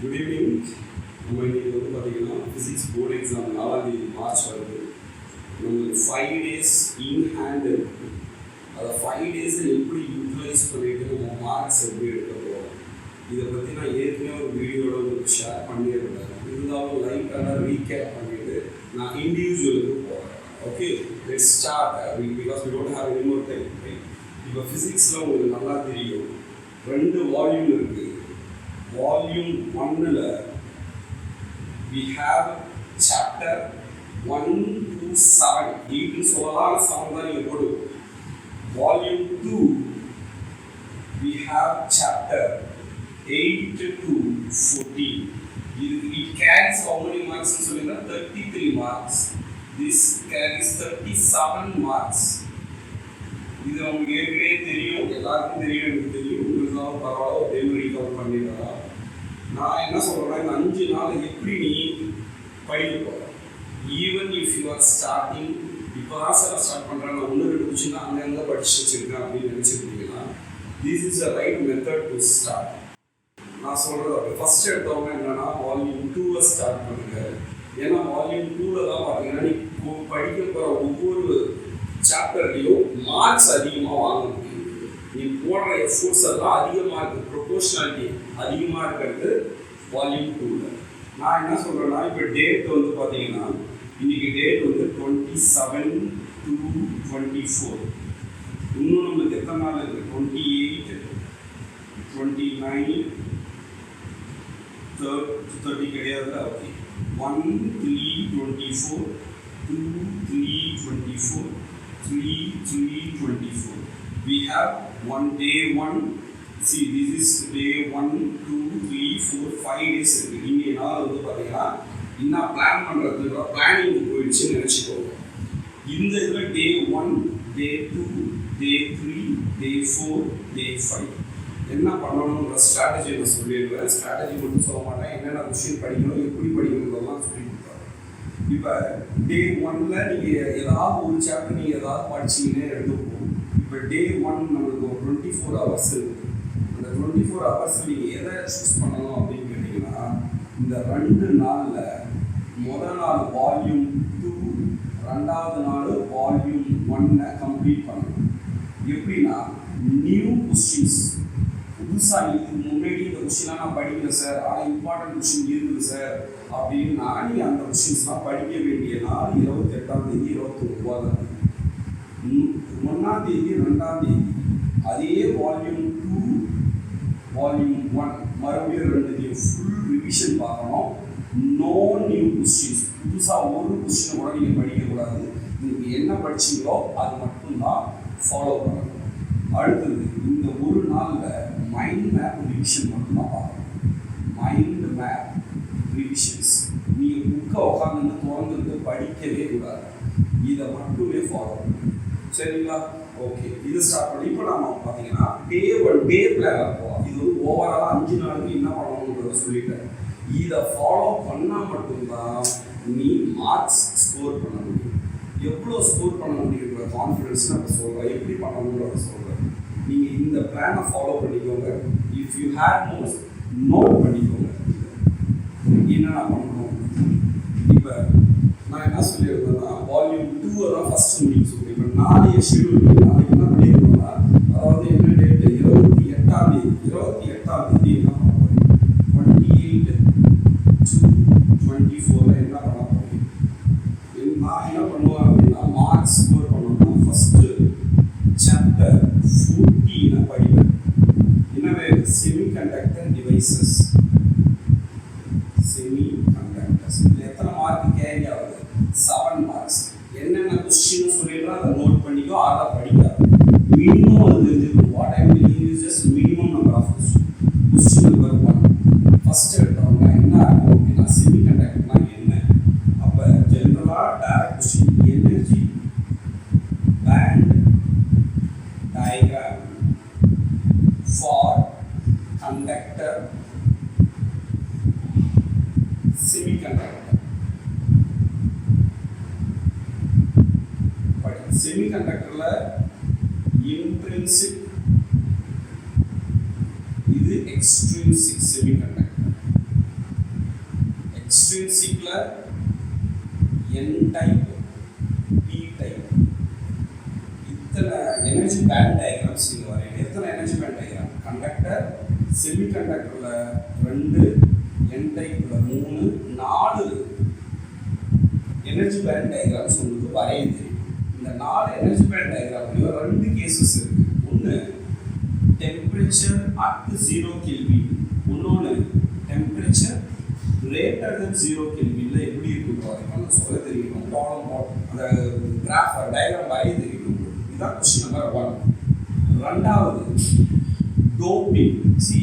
Good evening. நம்ம இன்றைக்கி வந்து பார்த்திங்கன்னா ஃபிசிக்ஸ் போர்டு எக்ஸாம் 4 மார்ச் வருது. நம்மளுக்கு 5 days இன் ஹேண்ட் இருக்குது. அதை 5 days எப்படி யூட்டிலைஸ் பண்ணிவிட்டு நம்ம மார்க்ஸ் எப்படி எடுக்க போகிறோம், இதை பற்றி நான் ஏற்கனவே ஒரு வீடியோவில் உங்களுக்கு ஷேர் பண்ணியிருந்தேன். இருந்தாலும் லைட்டாக ரீகேப் பண்ணிவிட்டு நான் இண்டிவிஜுவலுக்கு போகிறேன். Okay, let's start because we don't have any more time. இப்போ ஃபிசிக்ஸில் உங்களுக்கு நல்லா தெரியும், 2 வால்யூம் இருக்குது. Volume 1 we have chapter 1 to 7. 8 னு சொல்லலாம், 7 தான் நீங்க போடு. Volume 2 we have chapter 8 to 14. It carries how many marks னு சொல்லுங்க? 33 marks. This carries 37 marks. இது உங்களுக்கு ஏற்கனவே தெரியும், எல்லாருக்கும் தெரியும், எனக்கு தெரியும். இருந்தாலும் பரவாயில்ல, அதே மாதிரி கவர் பண்ணிடலாம். நான் என்ன சொல்கிறேன்னா, இந்த 5 நாள் எப்படி நீ படிக்க போகிற. Even if you are starting, இப்போ தான் சார் ஸ்டார்ட் பண்ணுறேன், நான் 1-2 கொஸ்டின் தான் அங்கங்கே படிச்சு வச்சுருக்கேன் அப்படின்னு நினச்சிருந்தீங்கன்னா, this is a right method to start. நான் சொல்கிறது அப்படி ஃபஸ்ட் எடுத்தவங்க என்னென்னா, வால்யூம் 2 ஸ்டார்ட் பண்ணுங்கள். ஏன்னா வால்யூம் 2 தான் பார்த்தீங்கன்னா நீ படிக்க போகிற ஒவ்வொரு சாப்டர்லையும் மார்க்ஸ் அதிகமாக வாங்க முடியும். நீ போடுற எஃபோர்ட்ஸ் எல்லாம் அதிகமாக இருக்குது, ப்ரொபோர்ஷனாலிட்டி அதிகமாக இருக்கிறது வால்யூம் 2. நான் என்ன சொல்கிறேன்னா, இப்போ டேட் வந்து பார்த்தீங்கன்னா இன்றைக்கி டேட் வந்து 27 to 24. இன்னும் நம்மளுக்கு எத்தனை நாள் இருக்குது? 28, 29, 30 கிடையாது. Okay, 1, 3, 24, 2, 3, 24, 3, 24. We have one day 1. See, this is day 1, 2, 3, 4, 5 days. இன்னைக்கு நாள் வந்து பார்த்தீங்கன்னா இன்னும் பிளான் பண்ணுறதுக்கு பிளானிங் போயிடுச்சுன்னு நினச்சிக்கோங்க. இந்த இதில் day 1, day 2, day 3, day 4, day 5 என்ன பண்ணணுங்கிற ஸ்ட்ராட்டஜி நான் சொல்லிடுவேன். ஸ்ட்ராட்டஜி மட்டும் சொல்ல மாட்டேன், என்னென்ன கொஸ்டின் படிக்கணும், எப்படி படிக்கணுங்கிறதெல்லாம் சொல்லி கொடுத்தாங்க. இப்போ டே 1ல் நீங்கள் ஏதாவது ஒரு சாப்டர் நீங்கள் ஏதாவது படிச்சிங்கன்னே எடுத்துப்போம். இப்போ டே 1 நம்மளுக்கு ஒரு 24 hours இருக்குது. அந்த 24 hours நீங்கள் எதை சூஸ் பண்ணணும் அப்படின்னு கேட்டிங்கன்னா, இந்த 2 நாளில் முதல் நாள் வால்யூம் 2, 2வது நாள் வால்யூம் 1 கம்ப்ளீட் பண்ணணும். எப்படின்னா, நியூ கொஸ்டின்ஸ் புதுசாக இதுக்கு முன்னாடி இந்த கொஸ்டின்லாம் நான் படிக்கல சார், ஆனால் இம்பார்ட்டன்ட் கொஸ்டின் இருக்குது சார் அப்படின்னா நீ அந்த கொஸ்டின்ஸ்லாம் படிக்க வேண்டிய நாள் 28ஆம் தேதி, 29ஆம் தேதி, 1ஆம் தேதி, 2ஆம் தேதி. அதே வால்யூம் 2, வால்யூம் 1 மறுபடியும் 2 ஃபுல் ரிவிஷன் பார்க்கணும். நோ நியூ கொஸ்டின்ஸ், புதுசாக ஒரு கொஸ்டினை கூட நீங்கள் படிக்கக்கூடாது. நீங்கள் என்ன படிச்சிங்களோ அது மட்டும்தான் ஃபாலோ பண்ணணும். அடுத்தது இந்த ஒரு நாளில் மைண்ட் மேப் ரிவிஷன் மட்டும்தான் பார்க்கணும். மைண்ட் மேப் ரிவிஷன்ஸ் நீங்கள் புக்கை உட்காந்து திறந்துட்டு படிக்கவே கூடாது, இதை மட்டுமே ஃபாலோ பண்ணணும். சரிங்களா? ஓகே, இது ஸ்டார்ட் பண்ணி இப்போ நம்ம பார்த்தீங்கன்னா டே 1 டே பிளான் போகலாம். இது வந்து ஓவராலாக 5 நாளுக்கு என்ன பண்ணணுன்றதை சொல்லிட்டேன். இதை ஃபாலோ பண்ணால் மட்டும்தான் நீ மார்க்ஸ் ஸ்கோர் பண்ண முடியும். எவ்வளோ ஸ்கோர் பண்ண முடியுங்கிற கான்ஃபிடென்ஸ் நம்ம சொல்கிறேன், எப்படி பண்ணணுன்றத சொல்கிறேன். நீங்கள் இந்த பிளானை ஃபாலோ பண்ணிக்கோங்க. If you have most note பண்ணிக்கோங்க என்னென்ன பண்ணணும். இப்போ நான் என்ன சொல்லியிருந்தேன்னா, வால்யூம் 2 தான் ஃபஸ்ட்டு முடிக்க சொல்லுவேன். இப்போ நாளைய ஷெடியூல் நாளைக்கு என்ன பண்ணியிருந்தோம்னா, அதாவது என்ன டேட்டு, 28ஆம் தேதி. 28ஆம் தேதி என்ன பண்ண போகிறேன், 28 to 24 என்ன பண்ண போகிறேன். நான் என்ன பண்ணுவேன் அப்படின்னா, மார்க்ஸ் ஸ்கோர் பண்ணணும்னா ஃபஸ்ட்டு சாப்டர் 14 படிப்பேன். என்னவே செமிகண்டக்டர் டிவைசஸ். செமிகண்டக்டர்ஸ் இதில் எத்தனை மார்க் கேரி ஆகுது? 7 marks. என்னென்ன கொஸ்டின் சொல்லிடுறோம் அதை நோட் பண்ணிக்கோ, அதை படிக்காது. மினிமம் அது தெரிஞ்சிருக்கும். What I mean is just minimum number of question. Question number 1 first எடுத்தவங்க என்ன ஆகும் அப்படின்னா, செமிகண்டக்டர்னா என்ன? அப்போ ஜென்ரலாக direct question, energy band diagram for conductor semiconductor. But semiconductorல intrinsic, இது extrinsic semiconductor. எக்ஸ்ட்ரின்சிக்ல n டைப் p டைப் இத்தனை எனர்ஜி பேண்ட் டயக்ராம்ஸ் நீங்க வரையணும். எத்தனை எனர்ஜி பேண்ட் டயக்ராம்? கண்டக்டர், செமிகண்டக்டர்ல 2, n டைப்ல 3, 4 எனர்ஜி பேண்ட் டயக்ராம்ஸ் உங்களுக்கு வரைய தெரியும். இந்த 4 எனர்ஜி பேண்ட் டயக்ராம்லயும் 2 கேசஸ் இருக்கு. ஒன்று டெம்பரேச்சர் அட் 0 கெல்வின், இன்னொன்று டெம்பரேச்சர் greater than 0 கெல்வின்ல எப்படி இருக்குன்னு வரைக்கும் சொல்ல தெரியும். ப்ராப்ளம் அந்த கிராஃப் டயக்ராம் வரைய தெரியும். இதுதான் கொஸ்டின் நம்பர் 1. ரெண்டாவது டோப்பிங். சி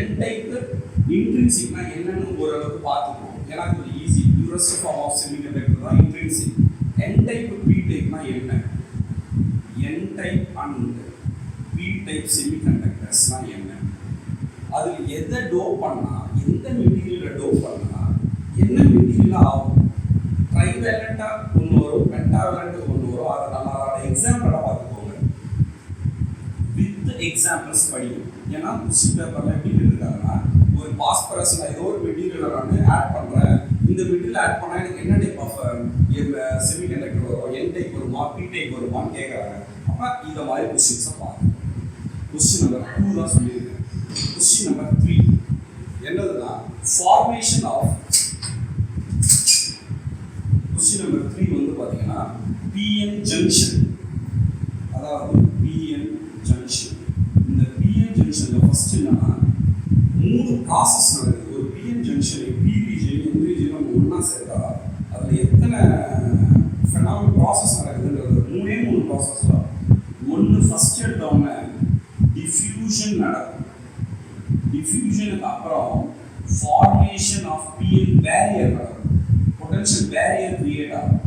n டைப் இன்ட்ரின்சிக்னா என்னன்னு ஓரளவுக்கு பார்த்துக்கணும். ஏன்னா இது easy. Purest form of semiconductor தான் இன்ட்ரின்சிக். n டைப் p டைப்னா என்ன? n type and p type செமிகண்டக்டர்ஸ்னா என்ன? அதில் எதை டோப் பண்ணா, எந்த மெட்டீரியலை டோப் பண்ணா என்ன மெட்டீரியல் ஆகும்? ட்ரைவேலண்டா ஒன்று வரும், பென்டாவேலண்ட் ஒன்று வரும். அதை நம்ம அதோட எக்ஸாம்பிளாக பார்த்துக்கோங்க. வித் எக்ஸாம்பிள்ஸ் படிக்கும். ஏன்னா கொஸ்டின் பேப்பரில் எப்படி இருக்காங்கன்னா, ஒரு பாஸ்பரஸ்ல ஏதோ ஒரு மெட்டீரியலை நான் ஆட் பண்ணுறேன், இந்த மெட்டீரியல் ஆட் பண்ணால் எனக்கு என்ன டைப் ஆஃப் செமிகண்டக்டர் வரும், n டைப் வருமா, p டைப் வருமான்னு கேட்குறாங்க. அப்போ இதை மாதிரி கொஸ்டின்ஸை பாருங்க. கொஸ்டின் நம்பர் 2 தான் சொல்லியிருக்கேன். கொஸ்டின் நம்பர் 3 என்னதுன்னா ஃபார்மேஷன் ஆஃப். கொஸ்டின் நம்பர் 3 வந்து பார்த்தீங்கன்னா pn ஜங்ஷன். அதாவது pn ஜங்ஷன். இந்த pn ஜங்ஷன்ல ஃபர்ஸ்ட் என்னன்னா 3 ப்ராசஸ் நடக்குது. ஒரு pn ஜங்ஷனை p region, n region ஒண்ணா சேர்த்தா அதுல எத்தனை ஃபெனாமினல் ப்ராசஸ் நடக்குதுன்றது 3 ப்ராசஸ் தான். ஒன்று ஃபர்ஸ்ட் எடுத்தோம்னா டிஃப்யூஷன் நடக்கும். டிஃப்யூஷனுக்கு அப்புறம் ஃபார்மேஷன் ஆஃப் pn பேரியர் நடக்கும். பொட்டன்ஷியல் பேரியர் கிரியேட் ஆகும்.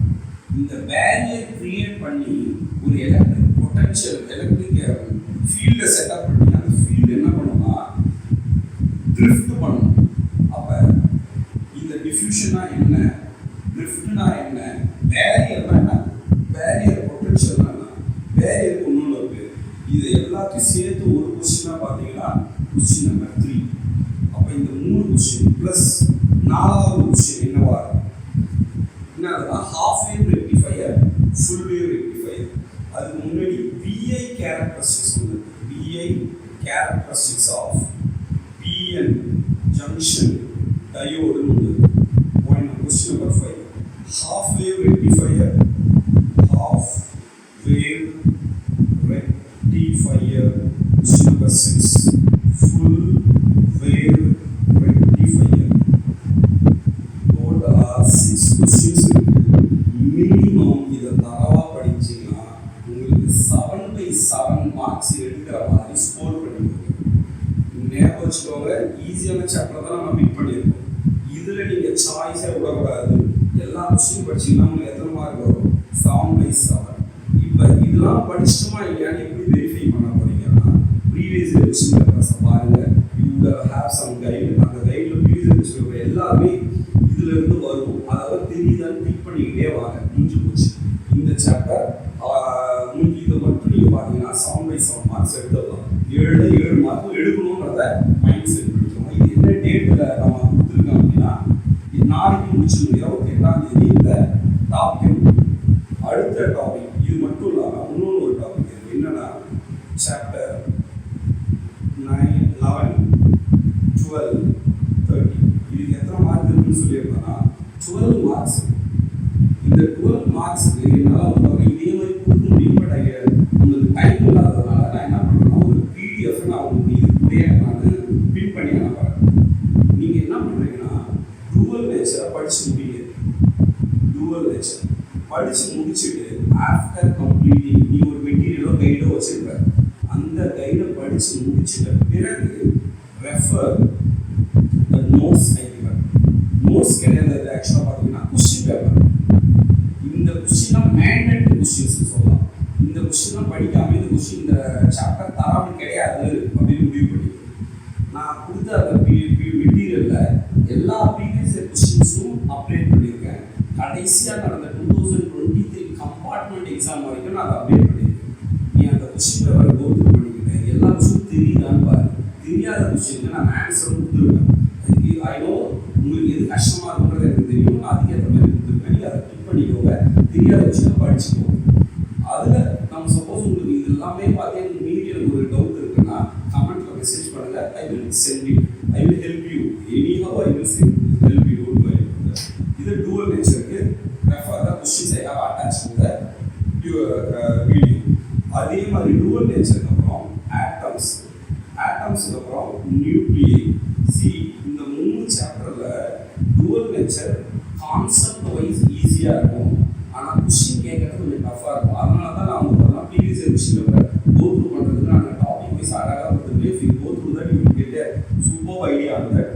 இந்த பேரியர் கிரியேட் பண்ணி ஒரு எலக்ட்ரிக் பொட்டன்ஷியல் எலக்ட்ரிக் ஃபீல்டை செட்டப் பண்ணி அந்த ஃபீல்டு என்ன பண்ணும்னா ட்ரிஃப்ட் பண்ணும். அப்போ இந்த டிஃப்யூஷனா என்ன, ட்ரிஃப்ட்னா என்ன, பேரியர்னா என்ன, பேரியர் பொட்டன்ஷியல்னா என்ன, பேரியர் ஒன்று இருக்கு. இது எல்லாத்தையும் சேர்த்து ஒரு கொஸ்டினா பார்த்தீங்கன்னா கொஸ்டின் நம்பர் 3. அப்போ இந்த 3 கொஸ்டின் ப்ளஸ் 4வது கொஸ்டின் என்னவா இருக்கும்? என்னதுன்னா half wave rectifier, full wave rectifier. அதுக்கு முன்னாடி VI கேரக்டரிஸ்டிக்ஸ் வந்து VI characteristics of PN junction diode வந்து question number 5. Half wave rectifier, half wave rectifier. Question number 6 full wave rectifier. Total 6 questions இருக்கு. Minimum இதை தரவா படிச்சீங்கன்னா உங்களுக்கு 7/7 மார்க்ஸ் எடுக்கிற மாதிரி ஸ்கோர் பண்ணிடுவீங்க. ஞாபகம் வச்சுக்கோங்க, ஈஸியான சாப்டர் தான் நம்ம பிக் பண்ணியிருக்கோம். இதில் நீங்கள் சாய்ஸை விடக்கூடாது. எல்லா கொஸ்டின் படிச்சீங்கன்னா உங்களுக்கு எத்தனை மார்க் வரும்? 7/7. இப்போ இதெல்லாம் படிச்சிட்டோமா இல்லையான்னு எப்படி வெரிஃபை பண்ண போறீங்கன்னா ப்ரீவியஸ் கொஸ்டின் பேப்பர்ஸை பாருங்க. You will have some guide. அந்த கைடில் ப்ரீவியஸ் கொஸ்டின் பேப்பர் எல்லாமே இதுல இருந்து வரும். அதாவது தெரியுதான்னு டிக் பண்ணிக்கிட்டே வாங்க. முடிஞ்சு போச்சு இந்த சாப்டர். இதை மட்டும் நீங்கள் பார்த்தீங்கன்னா 7/7 மார்க்ஸ் எடுத்துடலாம். 7 மார்க் எடுக்கணுன்றத மைண்ட் செட் பண்ணிக்கோங்க. இது என்ன டேட்டில் நம்ம கொடுத்துருக்கோம் அப்படின்னா நாளைக்கு முடிச்சிருக்கோம். 28ஆம் தேதி இந்த டாபிக். அடுத்த டாபிக் இது மட்டும் இல்லாமல் இன்னொன்று ஒரு டாபிக் இருக்கு. என்னன்னா சாப்டர் 9, 11, 12, 13. இதுக்கு எத்தனை மார்க் இருக்குன்னு சொல்லியிருந்தோம்னா 12 மார்க்ஸ். இந்த 12 மார்க்ஸுக்கு என்னால் வந்து இதே மாதிரி கொடுக்க முடியும். பட் உங்களுக்கு டைம் இல்லாததுனால நான் என்ன பண்ணுறேன்னா ஒரு PDF நான் உங்களுக்கு இதுக்குள்ளேயே நான் பின் பண்ணி அனுப்புகிறேன். நீங்கள் என்ன பண்ணுறீங்கன்னா டூவல் நேச்சரை படித்து முடிங்க. டூவல் நேச்சர் படித்து முடிச்சுட்டு ஆஃப்டர் கம்ப்ளீட்டிங் நீ ஒரு மெட்டீரியலோ கைடோ வச்சுருக்க. அந்த கைடை படித்து முடிச்சுட்ட பிறகு ரெஃபர் த நோட்ஸ். நோட்ஸ் கிடையாது, ஆக்சுவலாக பார்த்தீங்கன்னா கொஸ்டின் பேப்பர். இந்த கொஸ்டின்லாம் மேண்டேட்டரி கொஸ்டின்ஸ் சொல்லலாம். இந்த கொஸ்டின்லாம் படிக்காமல் இந்த கொஸ்டின் இந்த சாப்டர் தராமல் கிடையாது அப்படின்னு முடிவு பண்ணி நான் கொடுத்த அந்த மெட்டீரியலில் எல்லா ப்ரீவியஸ் கொஸ்டின்ஸும் அப்டேட் பண்ணியிருக்கேன். கடைசியாக நடந்த 2023 கம்பார்ட்மெண்ட் எக்ஸாம் வரைக்கும் நான் அதை அப்டேட் பண்ணியிருக்கேன். நீ அந்த கொஸ்டின் பேப்பரை கோத்ரூ பண்ணிக்கிட்டேன். எல்லா கொஸ்டினும் தெரியுதான்னு பாரு. தெரியாத கொஸ்டினுக்கு நான் ஆன்சரும் கொடுத்துருவேன். ஐ நோ உங்களுக்கு எது கஷ்டமாக இருக்குன்றது எனக்கு தெரியும், அதுக்கேற்ற மாதிரி கொடுத்துருக்கேன், நீங்கள் அதை கிளிக் பண்ணிக்கோங்க, தெரியாத விஷயம் படிச்சுக்கோங்க. அதில் நம்ம சப்போஸ் உங்களுக்கு இது எல்லாமே பார்த்து எனக்கு மீறி எனக்கு ஒரு டவுட் இருக்குன்னா கமெண்ட்டில் மெசேஜ் பண்ணுங்கள். I will send it, I will help you anyhow, I will help you, don't worry. இது dual nature-க்கு refer the questions I have attached to the video. அதே மாதிரி dual nature-க்கு அப்புறம் atoms-க்கு அப்புறம் nuclei. See, இந்த 3 சாப்டர்ல dual nature கான்செப்ட் வைஸ் ஈஸியா இருக்கும், ஆனா கொஸ்டின் கேட்கறது கொஞ்சம் டஃபா இருக்கும். அதனால தான் நான் உங்களுக்கு previous question paper go through பண்றதுக்கு நான் டாபிக் வைஸ் அழகா கொடுத்துருக்கேன். if you go through that you will get a superb idea on that.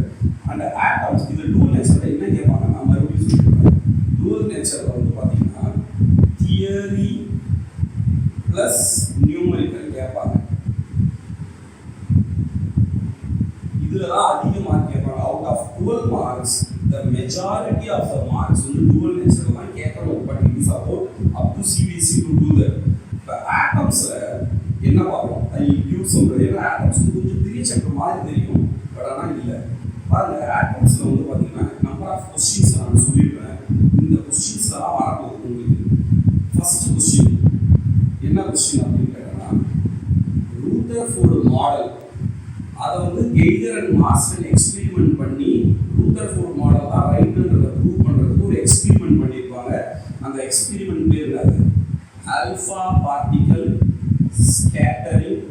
and atoms இது dual nature என்ன கேட்பாங்க, நான் மறுபடியும் சொல்றேன். dual nature வந்து பாத்தீங்கன்னா தியரி பிளஸ் நியூமெரிக்கல் கேட்பாங்க. இதுல தான் அதிக மார்க் கேட்பாங்க. Out of 12 marks the majority of the marks வந்து dual nature தான் கேட்கணும். but it is about up to CBSE to do that. இப்போ ஆட்டம்ஸ்ல என்ன பார்ப்போம், ஐ யூஸ் சொல்றது. ஏன்னா ஆட்டம்ஸ் கொஞ்சம் பெரிய சாப்டர் மாதிரி தெரியும், பட் ஆனால் இல்லை. பாருங்க, ஆட்டம்ஸ்ல வந்து பார்த்தீங்கன்னா நம்பர் ஆஃப் கொஸ்டின்ஸ் நான் சொல்லிடுவேன். இந்த கொஸ்டின்ஸ்லாம் வரப்போகுது உங்களுக்கு. ஃபர்ஸ்ட் கொஸ்டின் என்ன கொஸ்டின் அப்படின்னு கேட்டோம்னா, ரூதர்ஃபோர்டு மாடல் அதை வந்து கெய்கர் அண்ட் மார்ஷல் எக்ஸ்பெரிமெண்ட் பண்ணி ரூதர்ஃபோர்டு மாடல் தான் ரைட்ன்றதை ப்ரூவ் பண்ணுறதுக்கு ஒரு எக்ஸ்பெரிமெண்ட் பண்ணியிருப்பாங்க. அந்த எக்ஸ்பெரிமெண்ட் பேர் என்னது, ஆல்ஃபா பார்ட்டிகல் ஸ்கேட்டரிங்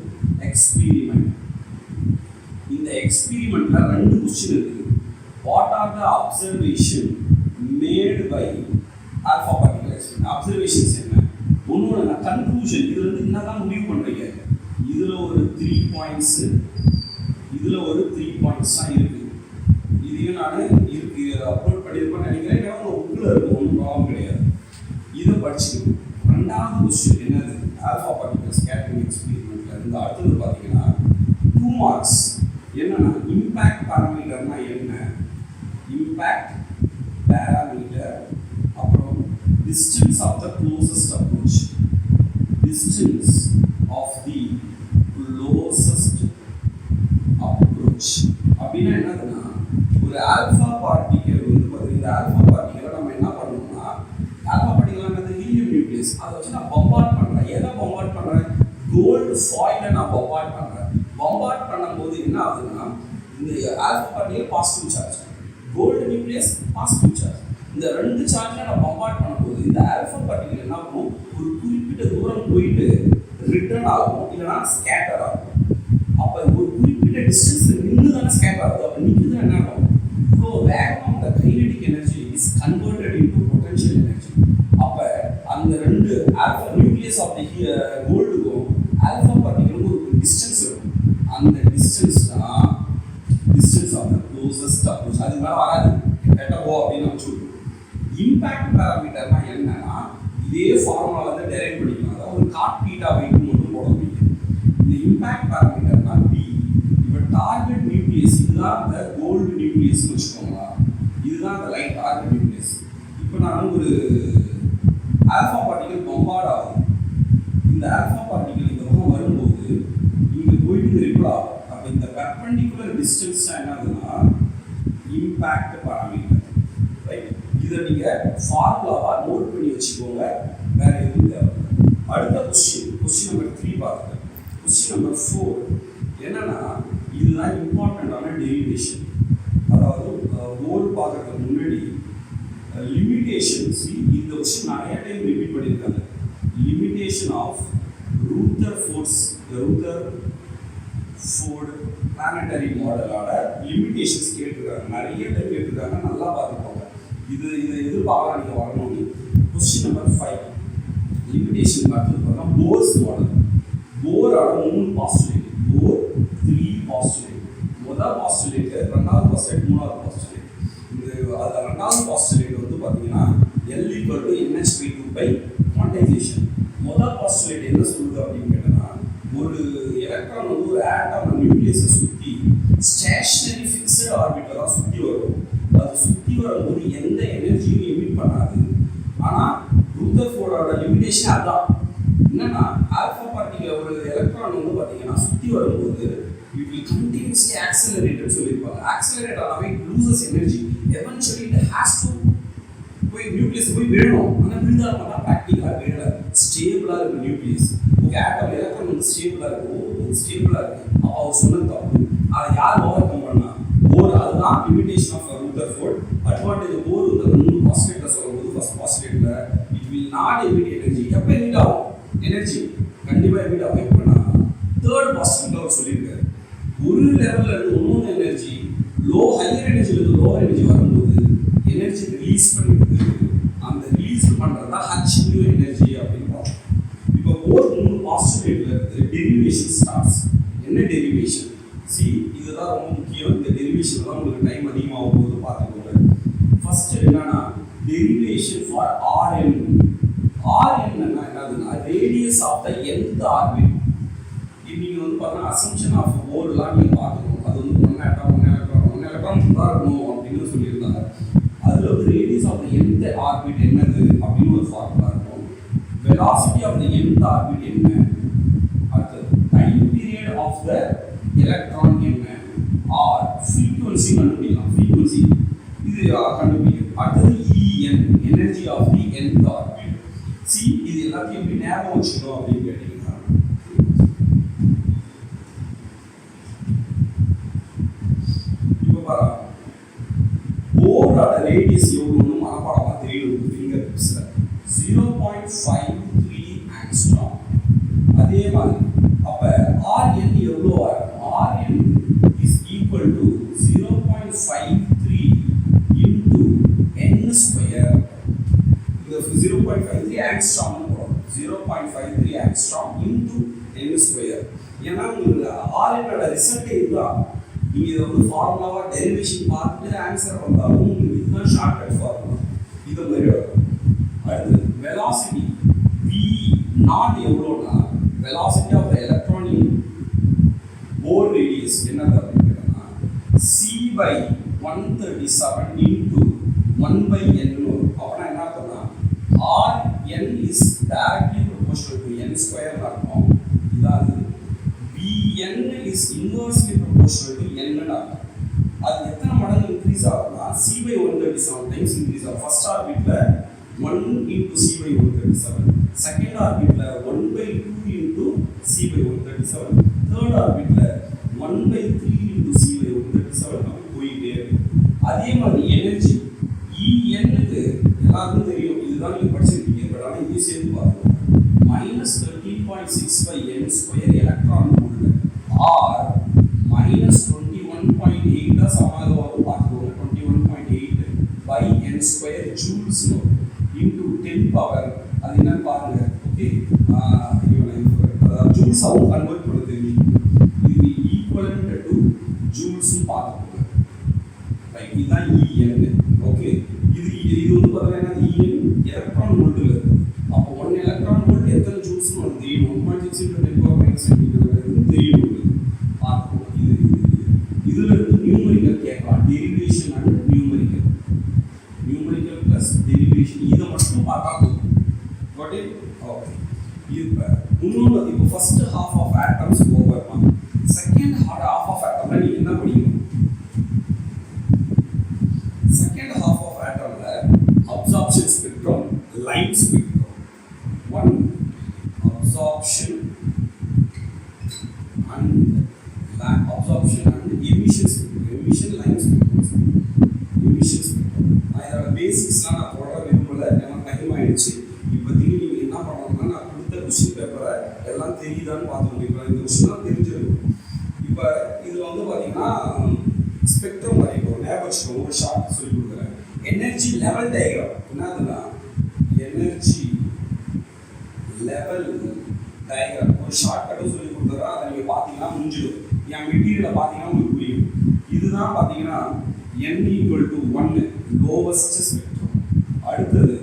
எக்ஸ்பெரிமெண்ட். இந்த எக்ஸ்பெரிமெண்ட்ல 2 கொஸ்டின் இருக்கு. What are the observation made by alpha particle experiment? Observations என்ன, ஒன்று கன்க்ளூஷன், இதுல இருந்து என்னதான் முடிவு பண்றீங்க. இதுல ஒரு 3 பாயிண்ட்ஸ், இதுல ஒரு 3 பாயிண்ட்ஸ் தான் இருக்கு. இதையும் நான் இருக்கு அப்லோட் பண்ணியிருப்பேன்னு நினைக்கிறேன். உங்க புக்கில் இருக்கும், ஒன்றும் ப்ராப்ளம் கிடையாது. இதை படிச்சுக்கணும். 2வது கொஸ்டின் என்னது, ஆல்ஃபா பார்ட்டிகல் ஸ்கேட்டரிங் எக்ஸ்பெரிமெண்ட்ல இருந்து அடுத்தது பார்த்தீங்கன்னா 2 மார்க்ஸ். என்னன்னா இம்பாக்ட் பாராமீட்டர்னா என்ன, இம்பாக்ட் பாராமீட்டர், அப்புறம் distance of the closest approach, distance of the closest approach. அப்படின்னா என்னதுன்னா, ஒரு ஆல்ஃபா பார்ட்டிகல் வந்து பார்த்தீங்கன்னா இந்த ஆல்ஃபா பார்ட்டிகலை நம்ம என்ன பண்ணணும்னா, ஆல்ஃபா பார்ட்டிகல் ஹீலியம் நியூக்ளியஸ், அதை வச்சு நான் பம்பார்ட் பண்ணுறேன். எதை பம்பார்ட் பண்ணுறேன், கோல்டு ஃபாயிலை நான் பம்பார்ட் பண்ணுறேன். பம்பார்ட் பண்ணும்போது என்ன ஆகுதுன்னா, இந்த alpha particle positive charge, gold nucleus positive charge. இந்த 2 சார்ஜை நான் பம்பார்ட் பண்ணும்போது இந்த ஆல்ஃபா பார்ட்டிகல் என்ன ஆகும், ஒரு குறிப்பிட்ட தூரம் போயிட்டு ரிட்டர்ன் ஆகும், இல்லைனா ஸ்கேட்டர் ஆகும். அப்போ ஒரு குறிப்பிட்ட டிஸ்டன்ஸ் நின்று தானே ஸ்கேட்டர் ஆகுது. அப்போ நின்று என்ன ஆகும், இவ்வளோ வேகமாக அந்த kinetic energy is converted into potential energy. அப்போ அந்த 2 ஆல்ஃபா நியூக்ளியஸ் ஆஃப் தி கோல்டுக்கும் ஆல்ஃபா பார்ட்டிகலுக்கும் ஒரு டிஸ்டன்ஸ் இருக்கும். அந்த டிஸ்டன்ஸ் தான் distance of the closest approach. அது மேலே வராது, கரெக்டாக போ அப்படின்னு நம்ம சொல்லுவோம். இம்பாக்ட் பாராமீட்டர்னா என்னன்னா, இதே ஃபார்முலா வந்து டெரைவ் பண்ணிக்கலாம். அதாவது ஒரு காட் பீட்டா வைட்டு மட்டும் போட முடியும். இந்த இம்பாக்ட் பாராமீட்டர்னா பி. இப்போ டார்கெட் நியூக்ளியஸ் இதுதான் அந்த கோல்டு நியூக்ளியஸ்னு வச்சுக்கோங்களா, இதுதான் அந்த லைட் டார்கெட் நியூக்ளியஸ். இப்போ நான் ஒரு ஆல்ஃபா பார்ட்டிகல் பம்பார்ட் ஆகுது. இந்த ஆல்ஃபா பார்ட்டிகல் இந்த பக்கம் வரும்போது இங்கே போயிட்டு ரிப்பிள் ஆகும். அப்போ இந்த பெர்பெண்டிகுலர் டிஸ்டன்ஸ் என்னதுன்னா இம்பாக்ட் பாராமீட்டர், ரைட்? இதை நீங்கள் ஃபார்முலாவாக நோட் பண்ணி வச்சுக்கோங்க, வேற எதுவும் தேவை. அடுத்த கொஸ்டின் நம்பர் 3 பார்த்துட்டேன். கொஸ்டின் நம்பர் 4 என்னன்னா, இதுதான் இம்பார்ட்டண்டான டெரிவேஷன். அதாவது கோல் பார்க்கறதுக்கு முன்னாடி லிமிடேஷன்ஸ். இந்த கொஸ்டின் நிறைய டைம் ரிப்பீட் பண்ணியிருக்காங்க. லிமிடேஷன் ஆஃப் ரூதர்ஃபோர்டு பிளானட்டரி மாடலோட லிமிடேஷன்ஸ் கேட்டிருக்காங்க, நிறைய டைம் கேட்டிருக்காங்க. நல்லா பார்த்துக்கோங்க, இது எதிர்பார்க்கலாம் நீங்கள் வரணும்னு. கொஸ்டின் நம்பர் 5 லிமிடேஷன் பார்த்தது பார்த்தா போர்ஸ் மாடல். போரோட 3 பாஸ்டுலேட், போர் 3 பாஸ்டுலேட். முதல் பாஸ்டுலேட், 2வது பாஸ்டுலேட், 3வது பாஸ்டுலேட். இந்த அதில் 2வது பாஸ்டுலேட் வந்து பார்த்தீங்கன்னா L = NH/2 குவான்டைசேஷன். முதல் பாஸ்டுலேட் என்ன சொல்லுது அப்படின்னு கேட்டோம்னா, ஒரு எலக்ட்ரான் வந்து ஒரு ஆட்டம் நியூக்ளியஸை சுற்றி ஸ்டேஷனரி ஃபிக்ஸட் ஆர்பிட்டை தான் சுற்றி வரும். அது சுற்றி வரும்போது எந்த எனர்ஜியும் எமிட் பண்ணாது. ஆனால் ரூதர்ஃபோர்டோட லிமிடேஷன் அதான். என்னன்னா ஆல்ஃபா பார்ட்டிகல் ஒரு எலக்ட்ரான் வந்து பார்த்தீங்கன்னா சுற்றி வரும்போது it will continuously accelerate ன்னு சொல்லியிருப்பாங்க. Accelerate ஆனாவே it loses energy. Eventually it has to போய் நியூக்ளியஸ் போய் விழணும். ஆனால் விழுந்தால் மட்டும் ப்ராக்டிக்கலாக விழல. ஸ்டேபிளாக இருக்கு நியூக்ளியஸ். ஓகே, ஆட்டம் எலக்ட்ரான் வந்து ஸ்டேபிளாக இருக்கும், ஸ்டேபிளாக இருக்கு. அப்போ அவர் சொன்னது தப்பு. அதை யார் ஓவர் கம் பண்ணா? போர். அதுதான் limitation of Rutherford. Advantage Bohr வந்து 3 பாஸ்பேட்டில் சொல்லும்போது ஃபர்ஸ்ட் பாஸ்பேட்டில் it will not emit energy. எப்போ எமிட் ஆகும் எனர்ஜி? கண்டிப்பாக எமிட் ஆகும். எப்போனா தேர்ட் பாஸ்பேட்டில் அவர் சொல்லியிருக்காரு. ஒரு லெவலில் இருந்து இன்னொன்று எனர்ஜி ஹையர் எனர்ஜிலேருந்து லோவர் எனர்ஜி வரும்போது எனர்ஜி ரிலீஸ் பண்ணிடுது. அந்த ரிலீஸ் பண்ணுறதா ஹச் நியூ எனர்ஜி அப்படின்னு பார்த்தோம். இப்போ ஒரு 3 பாஸ்பேட்டில் இருந்து டெரிவேஷன் ஸ்டார்ட்ஸ். என்ன டெரிவேஷன்? சி, இதுதான் ரொம்ப முக்கியம். இந்த டெரிவேஷன் தான் உங்களுக்கு டைம் அதிகமாகும் போது பார்த்துக்கோங்க. ஃபர்ஸ்ட் என்னன்னா டெரிவேஷன் ஃபார் ஆர்என். ஆர்என் என்னதுன்னா radius of the nth orbit. நீங்கள் வந்து பார்த்தீங்கன்னா அசம்ஷன் ஆஃப் போர்லாம் நீங்கள் பார்த்துக்கணும். அது வந்து ஒன் எலக்ட்ரான் தான் இருக்கணும் அப்படின்னு சொல்லியிருந்தாங்க. அதில் வந்து radius of the nth orbit என்னது அப்படின்னு ஒரு ஃபார்முலா இருக்கும். Velocity of the nth orbit என்ன, அடுத்தது time period of the electron என்ன, ஆர் ஃப்ரீக்வன்சி கண்டுபிடிக்கலாம். ஃப்ரீக்வன்சி இது கண்டுபிடிக்கும். அடுத்தது En, energy of the nth orbit. சி, இது எல்லாத்தையும் எப்படி ஞாபகம் வச்சுக்கணும் அப்படின்னு கேட்டீங்கன்னா, போரோட ரேடியஸ் எவ்வளோன்னு மனப்பாடமாக தெரியும் ஃபிங்கர் டிப்ஸில். 0.53 ஆங்ஸ்ட்ராம். அதே மாதிரி அப்போ ஆர்என் எவ்வளோ ஆகும்? R n is equal to 0.53 into n square. இந்த 0.53 ஆங்ஸ்ட்ராம்னு போகிறோம். 0.53 ஆங்ஸ்ட்ராம் இன்டு n ஸ்கொயர். ஏன்னா உங்களுக்கு ஆர்எனோட ரிசல்ட்டே இதுதான். நீங்கள் இதை வந்து ஃபார்முலாவாக டெரிவேஷன் பார்த்துட்டு ஆன்சர் வந்தாலும் உங்களுக்கு இதுதான் ஷார்ட்கட் ஃபார்முலா. இது மாதிரி வரும். அடுத்து வெலாசிட்டி வி நாட் எவ்வளோனா velocity of the electron in Bohr radius என்னது அப்படின்னு கேட்டோம்னா c/137 இன்டு 1/n வரும். அப்படின்னா என்ன அர்த்தம்னா Rn is directly proportional to n ஸ்கொயர்னு அர்த்தம். இதான் Vn is inversely proportional to n ன்னு அர்த்தம். அது எத்தனை மடங்கு இன்க்ரீஸ் ஆகும்னா c/137 டைம்ஸ் இன்க்ரீஸ் ஆகும். ஃபர்ஸ்ட் ஆர்பிட்ல 1 into c/137, செகண்ட் ஆர்பிட்ல 1/2 into c/137, தேர்ட் ஆர்பிட்ல 1/3 into c/137 அப்படி போயிட்டே இருக்கு. அதே மாதிரி எனர்ஜி Enக்கு எல்லாருக்கும் தெரியும், இதுதான் நீங்க படிச்சிருக்கீங்க. பட் ஆனால் இது சேர்த்து பார்க்கணும். -13.6/n square electron volt or -21.8 சமாதம் பார்த்துக்கோங்க. 21.8/n square joules into 10 power. அது என்னன்னு பாருங்க. ஓகே, ஜூல்ஸ் அவங்க கன்வெர்ட் பண்ண தெரியும். இது ஈக்குவலன்ட் டு ஜூல்ஸ் பார்த்துக்கோங்க. ரைட், இதுதான் En. ஓகே, இது வந்து பார்த்தீங்கன்னா En எலக்ட்ரான் வோல்ட்ல இருக்கு. அப்போ 1 எலக்ட்ரான் வோல்ட் எத்தனை ஜூல்ஸ்னு உங்களுக்கு தெரியும். 1.6 × 10⁻⁻⁷ தெரியும் பார்த்துக்கோங்க. இதுல இருந்து நியூமரிக்கல் கேட்கலாம். Derivation and numerical plus derivation இதை மட்டும் பார்த்தா போதும். Got it? ஓகே. இப்போ இன்னொன்று, இப்போ first half of atoms over பண்ண, செகண்ட் ஹாஃப் ஆஃப் ஆட்டம்ல நீங்க என்ன படிக்கணும்? செகண்ட் ஹாஃப் ஆஃப் ஆட்டம்ல absorption spectrum, line spectrum. One absorption and emission spectrum, emission line spectrum, emission spectrum. நான் இதோட பேசிக்ஸ்லாம் நான் போட விரும்பல, எனக்கு டைம் ஆயிடுச்சு. இப்போதைக்கு நீங்கள் என்ன பண்ணணும்னா, நான் கொடுத்த கொஸ்டின் பேப்பரை எல்லாம் தெரியுதான்னு பார்த்துக்கணும். இப்போ இந்த கொஸ்டின்லாம் தெரிஞ்சிருக்கும். இப்போ இதில் வந்து பார்த்தீங்கன்னா ஸ்பெக்ட்ரம் வரைக்கும் ஞாபகம் வச்சுக்கோங்க. ஒரு ஷார்ட் சொல்லி கொடுக்குறேன். எனர்ஜி லெவல் டயக்ராம் என்னதுன்னா, எனர்ஜி லெவல் டயக்ராம் ஒரு ஷார்ட் கட்டும் சொல்லி கொடுத்துறேன். அதை நீங்கள் பார்த்தீங்கன்னா முடிஞ்சிடும். என் மெட்டீரியலை பார்த்தீங்கன்னா உங்களுக்கு புரியும். இதுதான் பார்த்தீங்கன்னா n = 1 லோவஸ்ட் ஸ்பெக்ட்ரம். அடுத்தது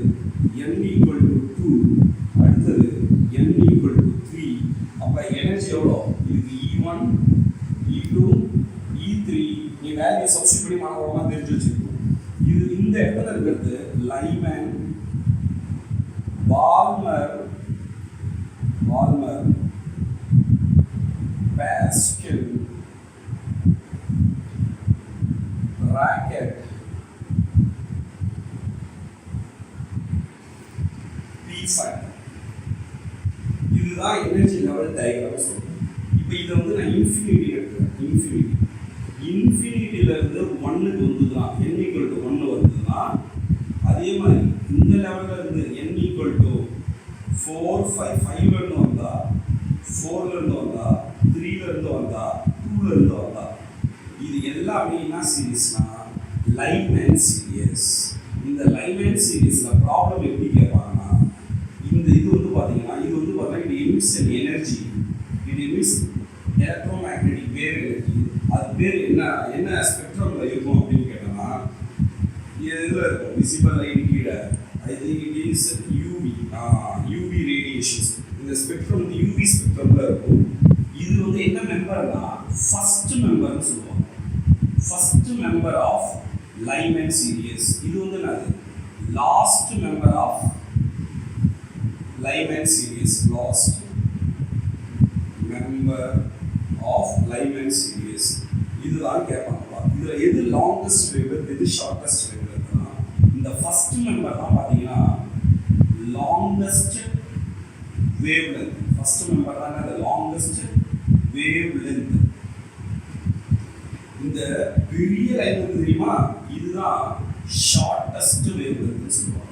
n = 2, அடுத்தது n = 3. அப்போ எனர்ஜி எவ்வளோ? இதுக்கு E1, E2, E3 நீ வேல்யூ சப்ஸ்டிட் பண்ணி மாணவர்களாக தெரிஞ்சு வச்சுருக்கோம். இது இந்த இடத்துல இருக்கிறது லைமன், பால்மர், பாஸ்கல், bracket P5. இதுதான் எனர்ஜி லெவல் டயக்ராம் சொல்றேன். இப்போ இதை வந்து நான் இன்ஃபினிட்டி எடுத்துக்கிறேன். இன்ஃபினிட்டில இருந்து 1க்கு வந்துதுன்னா n = 1 வருதுன்னா அதே மாதிரி இந்த லெவல்ல இருந்து n = 4 5 ல இருந்து வந்தா 4 ல இருந்து வந்தா 3 ல இருந்து வந்தா 2 ல இருந்து வந்தா இது எல்லாமே என்ன சீரிஸ்னா லைன்மேன் சீரிஸ். இந்த லைன்மேன் சீரிஸ்ல ப்ராப்ளம் எப்படி கேட்பாங்கன்னா இந்த இது வந்து பாத்தீங்கன்னா it emits an energy, it emits electromagnetic wave energy. அது பேர் என்ன ஸ்பெக்ட்ரம்ல இருக்கும் அப்படின்னு கேட்டோம்னா இதுல இருக்கும் விசிபிள் லைட் கீழே I think it is UV radiations. இந்த ஸ்பெக்ட்ரம் வந்து UV ஸ்பெக்ட்ரம்ல இருக்கும். இது வந்து என்ன மெம்பர்னா ஃபர்ஸ்ட் மெம்பர்னு சொல்லுவாங்க. First member of Lyman series. இது வந்து என்னது last member of Lyman series. Last member of Lyman series. இதுதான் கேட்பாங்க. இதுல எது லாங்கஸ்ட் வேவ் எது ஷார்ட்டஸ்ட் வேவ் இருக்குன்னா இந்த ஃபர்ஸ்ட் மெம்பர் தான் பாத்தீங்கன்னா longest wave length. First member தான் அந்த லாங்கஸ்ட் வேவ் லென்த். இந்த பெரிய லைன் வந்து தெரியுமா இதுதான் ஷார்ட்டஸ்ட் வேவ் லென்த்னு சொல்லுவாங்க.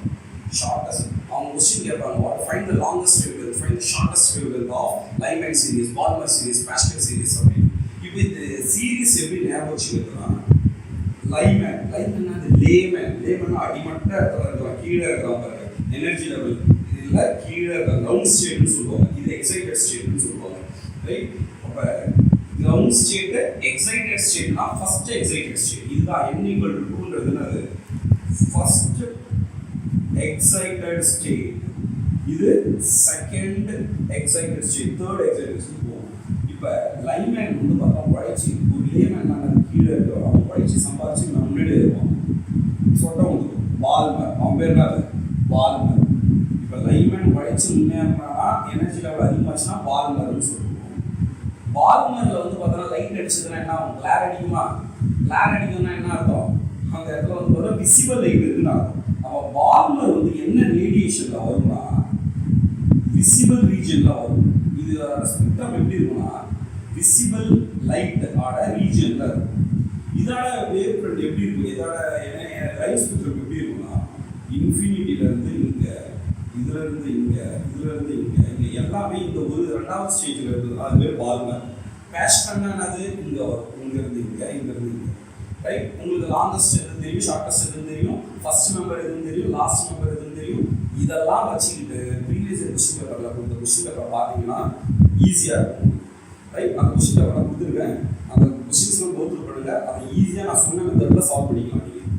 ஷார்ட்டஸ்ட் அவங்க क्वेश्चन கேட்பாங்க what find the longest wavelength, find the shortest wavelength of Lyman series, Balmer series, Pascal series அப்படி. இப்போ இந்த சீரிஸ் எப்படி ஞாபகம் வச்சுக்கிறதுனா லைமன் அது லேமன் அடிமட்ட இடத்துல கீழே இருக்கிற எனர்ஜி லெவல் இதுல கீழே கிரவுண்ட் ஸ்டேட்னு சொல்லுவாங்க. இது எக்ஸைட்டட் ஸ்டேட்னு சொல்லுவாங்க. ரைட். அப்ப கிரவுண்ட் ஸ்டேட் எக்ஸைட்டட் ஸ்டேட்னா ஃபர்ஸ்ட் எக்ஸைட்டட் ஸ்டேட். இதுதான் n = 2ன்றதுனால ஃபர்ஸ்ட் excited state. இது second excited state, third excited state போகும். இப்போ லைன்மேன் வந்து பார்த்தா உழைச்சி ஒரு லேமேன் நான் கீழே இருக்கிறோம் அவன் உழைச்சி சம்பாதிச்சு நான் முன்னாடி இருப்பான் சொல்லிட்டு வந்து பால்மர் அவன் பேர் என்னது பால்மர். இப்போ லைன்மேன் உழைச்சி முன்னேறினா எனர்ஜி லெவல் அதிகமாச்சுன்னா பால்மர்னு சொல்லுவோம். பால்மரில் வந்து பார்த்தோன்னா லைட் அடிச்சதுன்னா என்ன ஆகும் கிளார் அடிக்குமா? கிளார் அடிக்கும்னா என்ன அர்த்தம் அந்த இடத்துல வந்து பார்த்தா விசிபிள் லைட் இருக்குன்னு அர்த்தம். அப்போ பால்மர் வந்து என்ன ரேடியேஷன்ல வரும்னா விசிபிள் ரீஜன்ல வரும். இது ஸ்பெக்ட்ரம் எப்படி இருக்கும்னா விசிபிள் லைட் ஆட ரீஜன்ல இருக்கும். இதோட வேவ் ஃப்ரண்ட் எப்படி இருக்கும்? இதோட லைட் ஸ்பெக்ட்ரம் எப்படி இருக்கும்னா இன்ஃபினிட்டில இருந்து இங்க இதுல இருந்து இங்க எல்லாமே இந்த ஒரு ரெண்டாவது ஸ்டேஜ்ல இருக்குது. அது பேர் பால்மர். பேஸ்கல்னா என்னது இங்க வரும். இங்க இருந்து இங்க ரைட். உங்களுக்கு லாங்கஸ்ட் எதுன்னு தெரியும், ஷார்ட்டஸ்ட் எதுன்னு தெரியும், ஃபர்ஸ்ட் மெம்பர் எதுன்னு தெரியும், லாஸ்ட் மெம்பர் எதுன்னு தெரியும். இதெல்லாம் வச்சுக்கிட்டு ப்ரீவியஸ் கொஸ்டின் பேப்பரில் கொடுத்த கொஸ்டின் பேப்பர் பார்த்தீங்கன்னா ஈஸியாக இருக்கும். ரைட். அந்த கொஸ்டின் பேப்பர் நான் கொடுத்துருக்கேன். அந்த கொஸ்டின்ஸ்லாம் கோத்ரூ பண்ணுங்க. அதை ஈஸியாக நான் சொன்ன மெத்தடில் சால்வ் பண்ணிக்கலாம். நீங்கள்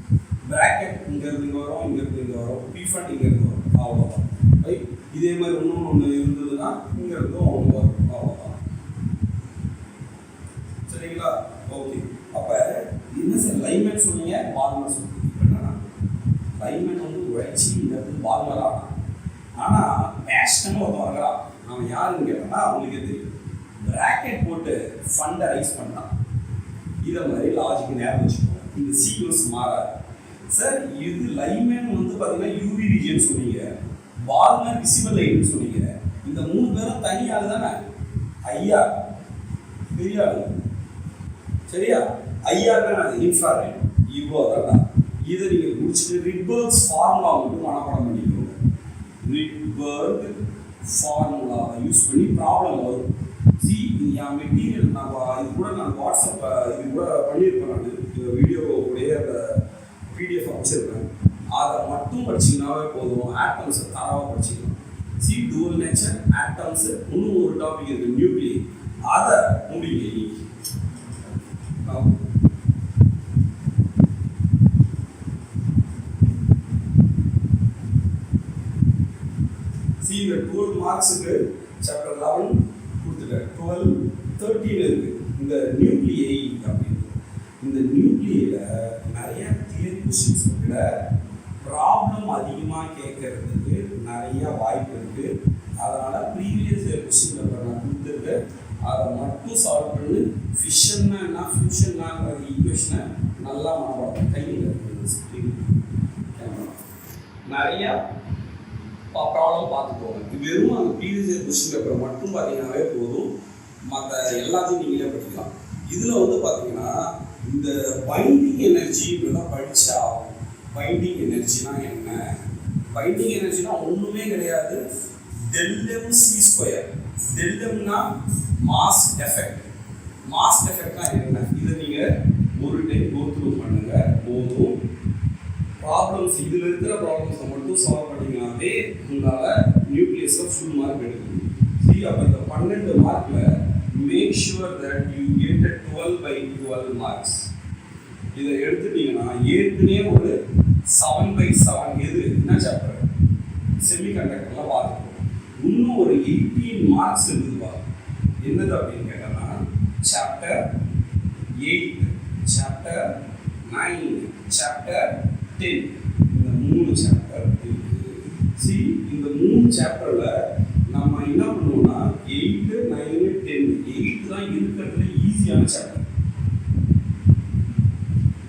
ப்ராக்கெட் இங்கேருந்து இங்கே வரும், இங்கேருந்து இங்கே வரும், பீஃபண்ட் இங்கேருந்து வரும், அவ்வளோதான். ரைட். இதே மாதிரி ஒன்று இருந்ததுன்னா இங்கேருந்தும் ஒன்று வரும், அவ்வளோதான். சரிங்களா? ஓகே. அப்போ என்ன சார் லைன்மேன் சொன்னீங்க பால்மர் சொன்னீங்க. இப்போ என்னன்னா லைன்மேன் வந்து உழைச்சி இந்த இடத்துல பால்மர் ஆனான். ஆனால் பேஸ்கல்னு ஒருத்தன் வரலாம். அவன் யாருன்னு கேட்டோம்னா அவங்களுக்கே தெரியும். பிராக்கெட் போட்டு ஃபண்டை ரைஸ் பண்ணான். இதை மாதிரி லாஜிக் ஞாபகம் வச்சுக்கோங்க. இந்த சீக்வன்ஸ் மாறாது. சார் இது லைன்மேன் வந்து பார்த்தீங்கன்னா யூவி ரீஜன் சொன்னீங்க, பால்மர் விசிபிள் லைட்னு சொன்னீங்க. இந்த 3 பேரும் தனியாள் தானே? ஐயா பெரிய ஆளு சரியா? ஐயாருன்னா அது இன்ஃப்ராரெட் இவ்வளோ தான். இதை நீங்கள் முடிச்சுட்டு ரிட்பர்க்ஸ் ஃபார்முலா மட்டும் மனப்பாடம் பண்ணிக்கோங்க. ரிட்பர்க் ஃபார்முலா யூஸ் பண்ணி ப்ராப்ளம் வரும். என் மெட்டீரியல் நான் வாட்ஸ்அப் இது கூட பண்ணியிருப்பேன். நான் வீடியோ கூடயே அந்த பிடிஎஃப் அமைச்சிருப்பேன். அதை மட்டும் படிச்சிங்கனாவே போதும். ஆட்டம்ஸை தரவாக படிச்சிக்கலாம். டூவல் நேச்சர் ஆட்டம்ஸ் இன்னும் ஒரு டாபிக் இருக்குது நியூக்ளியை, அதை முடிங்க இன்னைக்கு. இந்த 12 மார்க்ஸுக்கு சாப்டர் 11 கொடுத்துட்டேன். 12, 13 இருக்கு. இந்த நியூக்ளியை அப்படின்னு இந்த நியூக்ளியில நிறைய தியரி கொஸ்டின்ஸ் விட ப்ராப்ளம் அதிகமாக கேட்கறதுக்கு நிறைய வாய்ப்பு இருக்கு. அதனால ப்ரீவியஸ் கொஸ்டின் பேப்பர் நான் கொடுத்துருக்கேன். அதை மட்டும் சால்வ் பண்ணி ஃபிஷன்னா என்ன, ஃபியூஷன் லாங்கிற ஈக்குவேஷனை நல்லா மனப்பாடம் கையில் நிறைய ப்ராப்ளம் பார்த்துக்கோங்க. வெறும் அந்த ப்ரீவியஸ் இயர் கொஸ்டின் பேப்பர் மட்டும் பார்த்தீங்கன்னாவே போதும், மற்ற எல்லாத்தையும் நீங்களே படிக்கலாம். இதில் வந்து பார்த்தீங்கன்னா இந்த பைண்டிங் எனர்ஜின்றதான் படிச்சா ஆகும். பைண்டிங் எனர்ஜினா என்ன? பைண்டிங் எனர்ஜினா ஒன்றுமே கிடையாது, Δmc². Δmனா மாஸ் எஃபெக்ட். மாஸ் எஃபெக்ட்னா என்ன? இதை நீங்கள் ஒரு டைம் கோ த்ரூ பண்ணுங்க போதும். ப்ராப்ளம்ஸ் இதில் இருக்கிற ப்ராப்ளம்ஸை மட்டும் சால்வ் பண்ணிங்கனாலே உங்களால் நியூக்ளியஸில் ஃபுல் மார்க் எடுக்கணும். சரி, அப்போ இந்த 12 மார்க்கில் make sure that you get 12/12 marks. இதை எடுத்துட்டீங்கன்னா ஏற்கனவே ஒரு 7/7 எது என்ன சாப்டர் செமிகண்டக்டர்லாம் பார்த்துக்கணும். இன்னும் ஒரு 18 மார்க்ஸ் இருக்குதுப்பா. என்னது அப்படின்னு கேட்டோம்னா சாப்டர் 8, சாப்டர் 9, சாப்டர் 10, இந்த 3 சாப்டர் இருக்குது. சரி, இந்த 3 சாப்டரில் நம்ம என்ன பண்ணுவோம்னா 8, 9, 10, 8 தான் இருக்கிறதுல ஈஸியான சாப்டர்.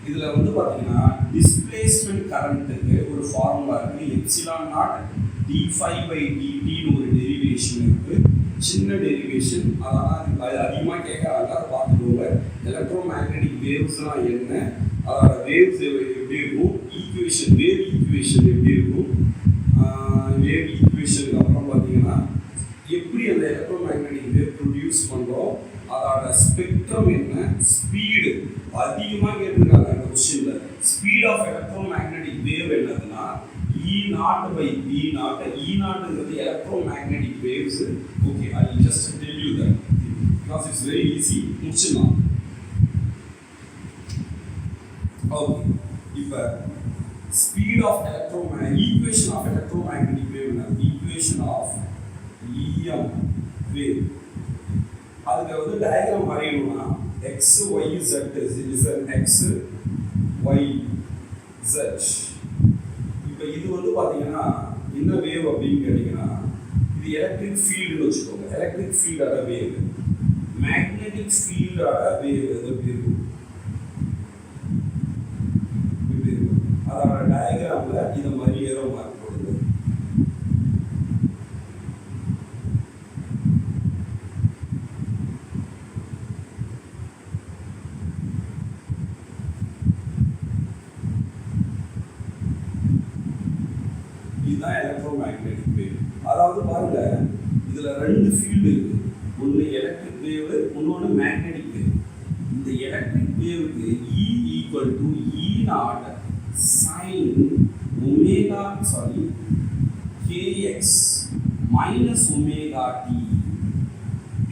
இதில் வந்து பார்த்தீங்கன்னா டிஸ்பிளேஸ்மெண்ட் கரண்ட்டுக்கு ஒரு ஃபார்முலா இருக்குது. ε0 d∅/dt ஒரு டெரிவேஷன் இருக்குது. சின்ன டெரிவேஷன், அதனால் அது அதிகமாக கேட்கறாங்க, அதை பார்த்துக்கோங்க. எலக்ட்ரோ மேக்னெட்டிக் வேவ்ஸ்லாம் என்ன, அதோட வேவ்ஸ் எப்படி இருக்கும், ஈக்குவேஷன் வேவ் ஈக்குவேஷன் எப்படி இருக்கும், வேவ் ஈக்குவேஷனுக்கு அப்புறம் பார்த்தீங்கன்னா எப்படி அந்த எலக்ட்ரோ மேக்னெட்டிக் வேவ் ப்ரொடியூஸ் பண்ணுறோம், அதோட ஸ்பெக்ட்ரம் என்ன, ஸ்பீடு அதிகமாக கேட்டிருக்காங்க இந்த கொஸ்டினில். Speed of electromagnetic wave என்னதுன்னா E0/V0. E0ங்கிறது electromagnetic waves. Okay, I just tell you that because it's very easy, முடிச்சிடலாம். ஓகே, இப்போ speed of equation of electromagnetic wave என்ன? Equation of EM wave. அதுக்கு வந்து diagram வரையணும்னா x y z is an x y z. இப்போ இது வந்து பார்த்தீங்கன்னா என்ன வேவ் அப்படின்னு கேட்டிங்கன்னா இது எலக்ட்ரிக் ஃபீல்டுன்னு வச்சுக்கோங்க. எலக்ட்ரிக் ஃபீல்டோட வேவ், மேக்னெட்டிக் ஃபீல்டோட வேவ் எப்படி இருக்கும், இப்படி இருக்கும். அதோட டயக்ராமில் இதை மாதிரி ஏரோ மார்க் போடுது. இதுதான் எலக்ட்ரோ மேக்னெட்டிக் வேவ். அதாவது பாருங்க, இதில் 2 ஃபீல்டு இருக்கு. ஒன்று எலக்ட்ரிக் வேவ், இன்னொன்று மேக்னெட்டிக் வேவ். இந்த electric வேவுக்கு E = E0 sin kx minus omega t. B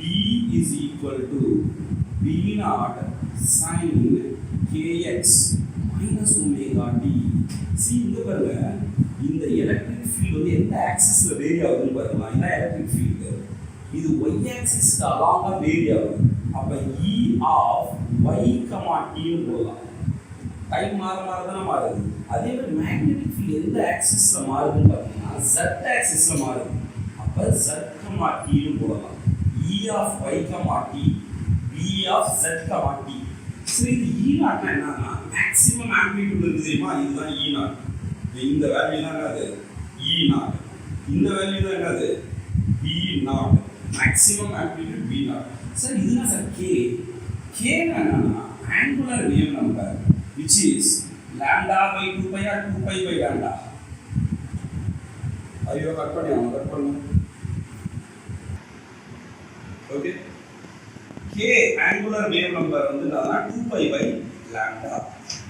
is equal to B0 sin kx minus omega t. See, இங்க பாருங்க, இந்த எலக்ட்ரிக் ஃபீல்டு வந்து எந்த ஆக்சிஸ்ல வேரி ஆகுதுன்னு பாருங்களா. இதான் எலக்ட்ரிக் ஃபீல்டு. இது y ஆக்சிஸ்க்கு அலாங்கா வேரி ஆகுது. அப்ப E of y, t ன்னு போடலாம். டைம் மாற தானே மாறுது. அதே மாதிரி மேக்னெட்டிக் ஃபீல்டு எந்த ஆக்சிஸ்ல மாறுதுன்னு பார்த்தீங்கன்னா z ஆக்சிஸ்ல மாறுது. அப்ப z, t ன்னு போடலாம். E of y, t, B of z, t. சரி, இது E0 என்னன்னா மேக்ஸிமம் ஆம்ப்ளிட்யூட் இருக்கு தெரியுமா? இதுதான் E0. இந்த வேல்யூ தான் என்னது E0. இந்த வேல்யூ தான் என்னது B0. Maximum amplitude B0. Sir இதுனா சார் K என்னன்னா angular wave number which is λ/2π or 2π/λ. ஐயோ கட் பண்ணு. Okay, K angular wave number வந்து என்னன்னா 2π/λ.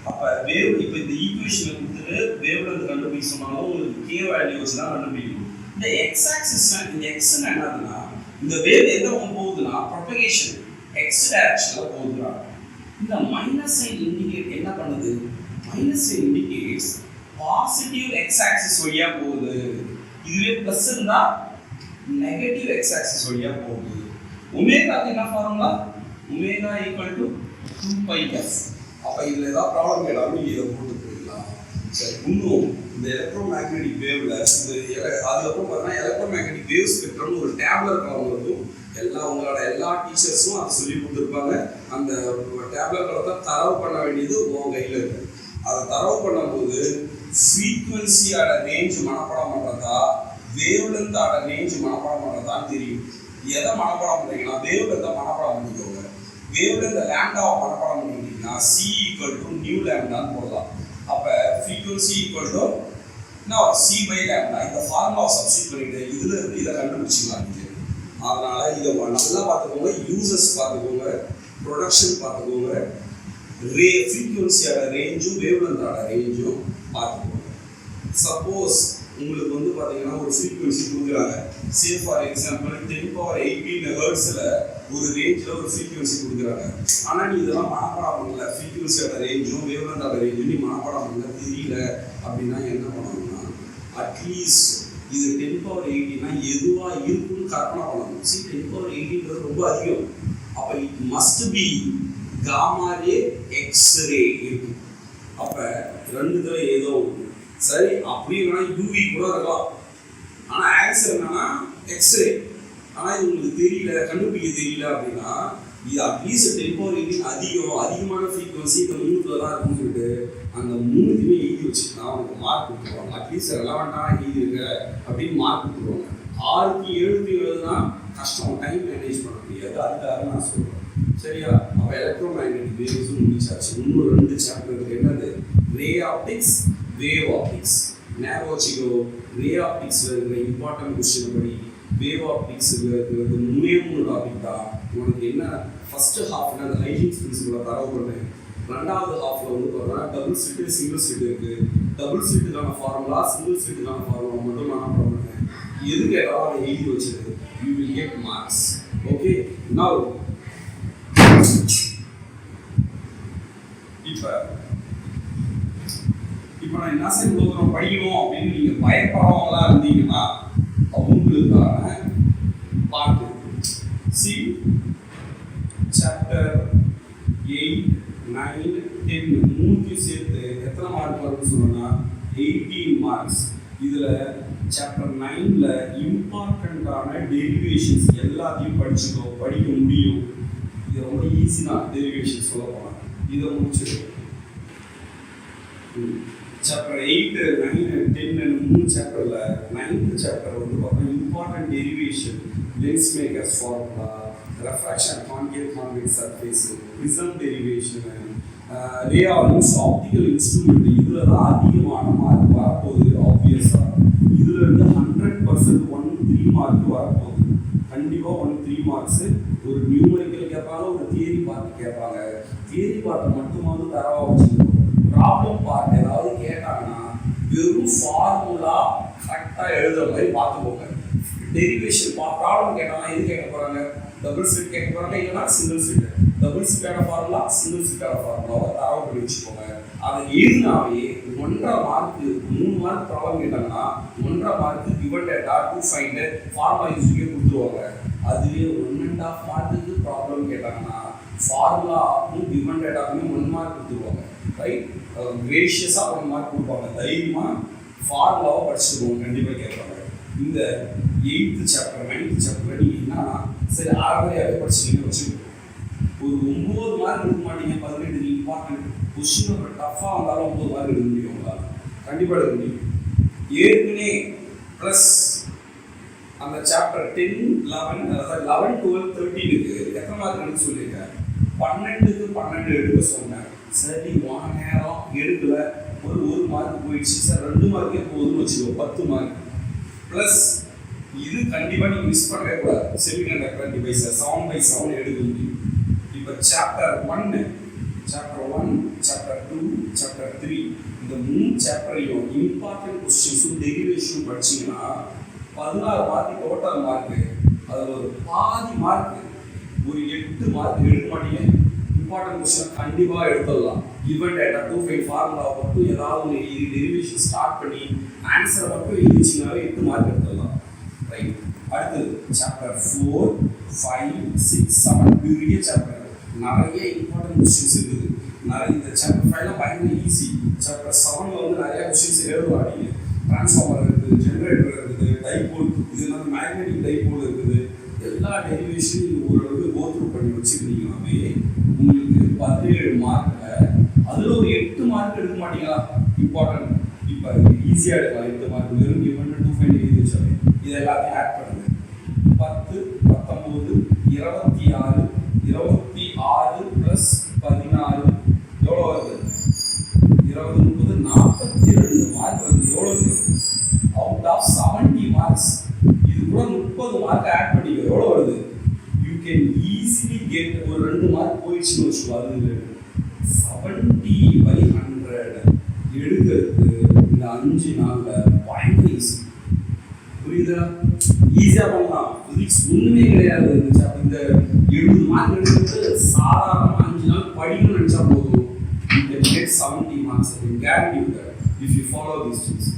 அப்ப வேவ் இப்போ இந்த ஈக்குவேஷனை கொடுத்துட்டு வேவ்ல இருந்து கண்டுபிடிக்க சொன்னாலும் உங்களுக்கு K வேல்யூ வச்சு தான் கண்டுபிடிக்கணும். இந்த x ஆக்சிஸ், இந்த x என்னதுன்னா இந்த வேவ் எந்த பக்கம் போகுதுன்னா ப்ரொபகேஷன் x டைரக்ஷன்ல போகுதுனா. இந்த மைனஸ் சைன் இண்டிகேட் என்ன பண்ணுது? Minus sign indicates positive x axis வழியா போகுது. இதுவே பிளஸ் இருந்தா நெகட்டிவ் x ஆக்சிஸ் வழியா போகுது. ஒமேகாக்கு என்ன ஃபார்முலா? Omega = 2πf. அப்ப இதுல ஏதாவது ப்ராப்ளம் கேட்டாலும் இதை போட்டு போயிடலாம். சரி, இன்னும் இந்த எலக்ட்ரோ மேக்னெட்டிக் வேவ்ல இந்த அதுக்கப்புறம் பார்த்தீங்கன்னா எலக்ட்ரோ மேக்னெட்டிக் வேவ் ஸ்பெக்ட்ரம்னு ஒரு டேப்லெட் ஃபார்ம் இருக்கும். உங்களோட எல்லா டீச்சர்ஸும் அதை சொல்லி கொடுத்துருப்பாங்க. அந்த டேப்லெட்டில் தான் தரவு பண்ண வேண்டியது உன் கையில் இருக்கு. அதை தரவு பண்ணும்போது ஃப்ரீக்குவன்சியோட ரேஞ்ச் மனப்பாடம் பண்ணுறதா, வேவ் லென்த்தோட ரேஞ்ச் மனப்பாடம் பண்ணுறதான்னு தெரியும். எதை மனப்பாடம் பண்ணுறீங்கன்னா வேவ் லென்த்தை மனப்பாடம் பண்ணிக்கோங்க. வேவ் லென்த்தை லேண்டாவை மனப்பாடம் பண்ணிக்கிட்டீங்கன்னா C = நியூ லேண்டான்னு போடலாம். அப்போ ஃப்ரீக்குவன்சி = C by லேண்டா. இந்த ஃபார்முலாவை சப்ஸ்டிட் பண்ணிட்டு இதில் இருந்து இதை கண்டுபிடிச்சிக்கலாம் நீங்கள். அதனால் இதை நல்லா பார்த்துக்கோங்க. யூசஸ் பார்த்துக்கோங்க, ப்ரொடக்ஷன் பார்த்துக்கோங்க, ஃப்ரீக்குவன்சியோட ரேஞ்சும் வேவ் லென்த்தோட ரேஞ்சும் பார்த்துக்கோங்க. சப்போஸ் உங்களுக்கு வந்து பார்த்தீங்கன்னா ஒரு ஃப்ரீக்குவன்சி கொடுக்குறாங்க, சே ஃபார் எக்ஸாம்பிள் 10^18 ஹெர்ட்ஸில் ஒரு ரேஞ்சில் ஒரு ஃப்ரீக்குவன்சி கொடுக்குறாங்க. ஆனால் நீ இதெல்லாம் மனப்பாடம் பண்ணல, ஃப்ரீக்குவன்சியோட ரேஞ்சும் வேவ் லென்த்தோட ரேஞ்சும் நீ மனப்பாடம் பண்ணல, தெரியல அப்படின்னா என்ன பண்ணணும்னா அட்லீஸ்ட் இது 10^18னா எதுவாக இருக்குன்னு கற்பனை பண்ணணும். 10^18 ரொம்ப அதிகம். அப்போ it must be gamma ray x ray இருக்கு. அப்போ ரெண்டுத்துல ஏதோ சரி அப்படின்னா யூவி கூட இருக்கலாம். ஆனால் ஆன்சர் என்னன்னா எக்ஸ்ரே. ஆனால் இது உங்களுக்கு தெரியல, கண்டுபிடிக்க தெரியல அப்படின்னா இது அட்லீஸ்ட் 10^18 அதிகமான ஃப்ரீக்குவன்சி இந்த 3 தான் இருக்குன்னு சொல்லிட்டு அந்த 3த்தையுமே எழுதி வச்சுக்கிட்டா அவனுக்கு மார்க் கொடுத்துருவாங்க. அட்லீஸ்ட் ரெலவெண்ட்டாக எழுதிருக்க அப்படின்னு மார்க் கொடுத்துருவாங்க. 6க்கு 7க்கு எழுதுனா கஷ்டம், டைம் மேனேஜ் பண்ண முடியாது. அதுக்காக நான் சொல்கிறேன். சரியா? அப்போ எலக்ட்ரோ மேக்னெட்டிக் வேவ்ஸும் முடிச்சாச்சு. இன்னும் 2 சாப்டர் இருக்குது. என்னது? Ray optics, wave optics. ஞாபகம் வச்சுக்கோ, ரே ஆப்டிக்ஸில் இருக்கிற இம்பார்ட்டன்ட் கொஸ்டின் படி வேவ் ஆப்டிக்ஸில் இருக்கிறது 3 டாபிக் தான். உனக்கு என்ன ஃபர்ஸ்ட் ஹாஃப்ல அந்த ஹைஜீன்ஸ் பிரின்சிபலை தரவு பண்ணேன். 2வது ஹாஃப்ல வந்து பார்த்தோன்னா டபுள் ஸ்லிட்டு, சிங்கிள் ஸ்லிட் இருக்குது. டபுள் ஸ்லிட்டுக்கான ஃபார்முலா, சிங்கிள் ஸ்லிட்டுக்கான ஃபார்முலா மட்டும் நான் பண்ணேன். எது கேட்டாலும் அதை எழுதி வச்சிருக்கு. You will get marks. Okay, now இப்போ நான் என்ன செய்ய தூரம் படிக்கணும் அப்படின்னு நீங்கள் பயப்படுறவங்களா இருந்தீங்கன்னா அவங்களுக்கான பாட்டு சி சாப்டர் 8, 9, 10 மூணுத்தையும் சேர்த்து எத்தனை மார்க் வரும்னு சொன்னா 18 மார்க்ஸ். இதில் சாப்டர் 9ல் இம்பார்ட்டண்ட்டான டெரிவேஷன்ஸ் எல்லாத்தையும் படிக்க முடியும். இது ரொம்ப ஈஸி தான். டெரிவேஷன் சொல்ல போனால் இதை முடிச்சிடும். சாப்டர் 8, 9, 10 3 சாப்டரில் 9th சாப்டர் வந்து பார்த்தோம்னா important derivation, lens makers formula, refraction, concave surface, prism derivation, ray optics, optical instrument. இதில் தான் அதிகமான மார்க் வரப்போகுது. ஆப்வியஸாக இதில் இருந்து 100% 1-3 மார்க் வரப்போகுது. கண்டிப்பாக 1-3 மார்க்ஸு. ஒரு நியூமரிக்கல் கேட்பாங்க, ஒரு தியரி பார்த்து கேட்பாங்க. தியரி பார்த்து மட்டுமாவது தரவாக வச்சுக்கணும். ப்ராப்ளம் பார்ட் ஏதாவது கேட்டாங்கன்னா வெறும் ஃபார்முலா கரெக்டாக எழுதுற மாதிரி பார்த்துக்கோங்க. டெரிவேஷன் ப்ராப்ளம் கேட்டாங்கன்னா எது கேட்க போகிறாங்க? டபுள் ஸ்லிட் கேட்க போகிறாங்க, இல்லைன்னா சிங்கிள் ஸ்லிட். டபுள் ஸ்லிட்டான ஃபார்முலா, சிங்கிள் ஸ்லிட்டான ஃபார்முலாவை தரவு பண்ணி வச்சுக்கோங்க. அதை எழுதினாவே 1.5 மார்க்கு, 3 மார்க் ப்ராப்ளம் கேட்டாங்கன்னா 1.5 mark given data to find formula யூஸுக்கே கொடுத்துருவாங்க. அதுவே 1.5 மார்க்குக்கு ப்ராப்ளம் கேட்டாங்கன்னா ஃபார்முலாவும் கிவன் டேட்டாவுமே 1 மார்க் கொடுத்துருவாங்க. ரைட்? கிரேஷியஸாக 1 மார்க் கொடுப்பாங்க. தைரியமாக ஃபார்முலாவை படிச்சுருவோம். கண்டிப்பாக கேட்பாங்க. இந்த 8th சாப்டர் 9th சாப்டர் நீங்கள் என்னன்னா சரி ஆரம்பரையாகவே படிச்சுக்கிட்டு வச்சுக்கோங்க. ஒரு 9 மார்க் எடுக்க மாட்டீங்க. 18 இம்பார்ட்டன்ட் கொஸ்டின் ஒரு டஃப்பாக வந்தாலும் 9 மார்க் எடுக்க முடியும் உங்களால். கண்டிப்பாக எடுக்க முடியும். ஏற்கனவே ப்ளஸ் அந்த சாப்டர் 10, 11, 12, 13க்கு எத்தனை மார்க் எடுக்க சொல்லியிருக்கேன்? 12க்கு 12 எடுக்க சொன்னேன். சரி, 1 நேரம் எடுக்கல, ஒரு மார்க் போயிடுச்சு சார், 2 மார்க்கே போதும்னு வச்சுக்கோ, 10 மார்க் ப்ளஸ். இது கண்டிப்பாக நீங்கள் மிஸ் பண்ணவே கூடாது. செமிகண்டக்டர் டிவைஸை 7/7 எடுக்க முடியும். இப்போ சாப்டர் 1, சாப்டர் 2, சாப்டர் 3 இந்த 3 சாப்டரையும் இம்பார்ட்டன்ட் கொஸ்டின்ஸும் டெரிவேஷனும் படிச்சிங்கன்னா 16 மார்க் டோட்டல் மார்க்கு. அதில் ஒரு பாதி மார்க்கு, ஒரு 8 மார்க் எடுக்க மாட்டீங்க. இம்பார்ட்டன்ட் கொஸ்டின் கண்டிப்பாக எடுத்துடலாம். Given data to find formula மட்டும் ஏதாவது ஒன்று எழுதி டெரிவேஷன் ஸ்டார்ட் பண்ணி ஆன்சரை மட்டும் எழுதிச்சிங்கனாவே 8 மார்க் எடுத்துடலாம். ரைட்? அடுத்தது சாப்டர் 4, 5, 6, 7 பெரிய சாப்டர். நிறைய இம்பார்ட்டன்ட் கொஸ்டின்ஸ் இருக்குது. இந்த சாப்டர் 5 பயங்கர ஈஸி. சாப்டர் 7 வந்து நிறைய கொஸ்டின்ஸ் எழுதுவாங்க. டிரான்ஸ்ஃபார்மர் இருக்குது, ஜென்ரேட்டர் இருக்குது, டைபோல், இது வந்து மேக்னெட்டிக் டைபோல் இருக்குது, எல்லா டெரிவேஷனும் ஓரளவுக்கு கோத்ரூ பண்ணி வச்சுருந்தீங்கன்னாவே உங்களுக்கு 17 மார்க்கில் அதில் ஒரு 8 மார்க் எடுக்க மாட்டீங்களா? இம்பார்ட்டன்ட். இப்போ ஈஸியாக எடுக்கலாம் 8 மார்க். வெறும் given 2 எழுதி வச்சாலே இது எல்லாத்தையும் ஆட் பண்ணுங்க. 10, 19, 26, 26 ப்ளஸ் 16 எவ்வளோ வருது? 20, 30, 42 மார்க் வருது. எவ்வளோ இருக்குது? Out of 70 marks. இது கூட 30 மார்க் ஆட் பண்ணிக்க எவ்வளோ வருது? யூ கேன் ஈஸிலி கெட் ஒரு 2 மார்க் போயிடுச்சுன்னு வச்சுக்கோ. அது 70/100 எடுக்கிறதுக்கு இந்த 5 நாளில் பயங்கர ஈஸி. புரியுதா? ஈஸியாக பண்ணலாம். ஃபிசிக்ஸ் ஒன்றுமே கிடையாது. இந்த 70 மார்க் எடுக்கிறது சாதாரணமாக 5 நாள் படிக்கணும்னு நினச்சா போதும். You can get 70 marks. Guarantee if you follow this things.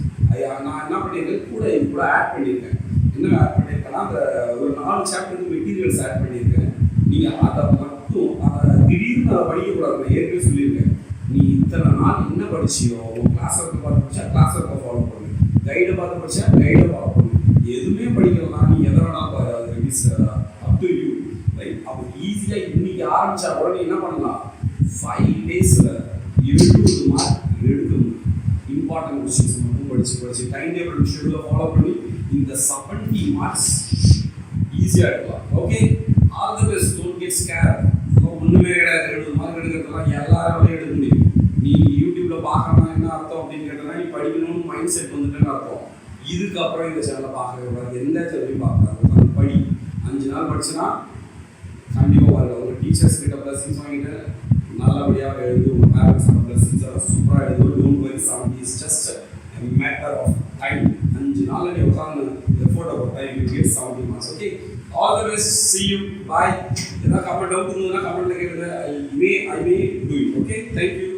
நான் என்ன பண்ணியிருக்கேன், இது கூட ஆட் பண்ணியிருக்கேன். என்ன ஆட் பண்ணியிருக்கேன்னா, அந்த ஒரு 4 சாப்டருக்கு மெட்டீரியல்ஸ் ஆட் பண்ணியிருக்கேன். நீங்கள் அதை மட்டும் திடீர்னு அதை படிக்கக்கூடாது. நான் ஏற்கனவே சொல்லியிருக்கேன். நீ இத்தனை நாள் என்ன படிச்சியோ, உன் கிளாஸ் ஒர்க்கை பார்த்து படிச்சா கிளாஸ் ஒர்க்கை ஃபாலோ பண்ணு, கைடை பார்த்து படிச்சா கைடை ஃபாலோ பண்ணு. எதுவுமே படிக்கலாம், நீ எதை வேணாலும் பாரு. அது is up to you. Right? அப்போ ஈஸியாக இன்னைக்கு ஆரம்பிச்சா கூட நீ என்ன பண்ணலாம், 5 டேஸில் 70 மார்க் எடுக்கணும். இம்பார்ட்டன்ட் கொஸ்டின்ஸ் மட்டும் படிச்சு டைம் டேபிள் ஷெடியூலை ஃபாலோ பண்ணி இந்த 70 மார்க்ஸ் ஈஸியாக எடுக்கலாம். Okay, all the best. Don't get scare. ஒன்றுமே கிடையாது. 70 மார்க் எடுக்கிறதுலாம் எல்லாராலையும் எடுக்க முடியும். நீ யூடியூப்பில் பார்க்கணும்னா என்ன அர்த்தம் அப்படின்னு கேட்டனா, நீ படிக்கணும்னு மைண்ட் செட் வந்துட்டுன்னு அர்த்தம். இதுக்கப்புறம் இந்த சேனலை பார்க்கவே கூடாது. எந்த சேனலையும் பார்க்கக்கூடாது. படி. 5 நாள் படிச்சுன்னா கண்டிப்பாக வரல. உங்கள் டீச்சர்ஸ் கிட்ட பிளஸிங்ஸ் வாங்கிட்டு நல்லபடியாக எழுது. உங்கள் பேரண்ட்ஸோட பிளஸிங்ஸை சூப்பராக எழுது. Don't worry. 70 is just a matter of time. 5 நாள் நீ உட்காந்து effort of time you get 70 marks. Okay, all the best. see you. bye. ஏதாவது கமெண்ட் டவுட் இருந்ததுன்னா கமெண்ட்ல கேளுங்க. I may do it. okay, thank you.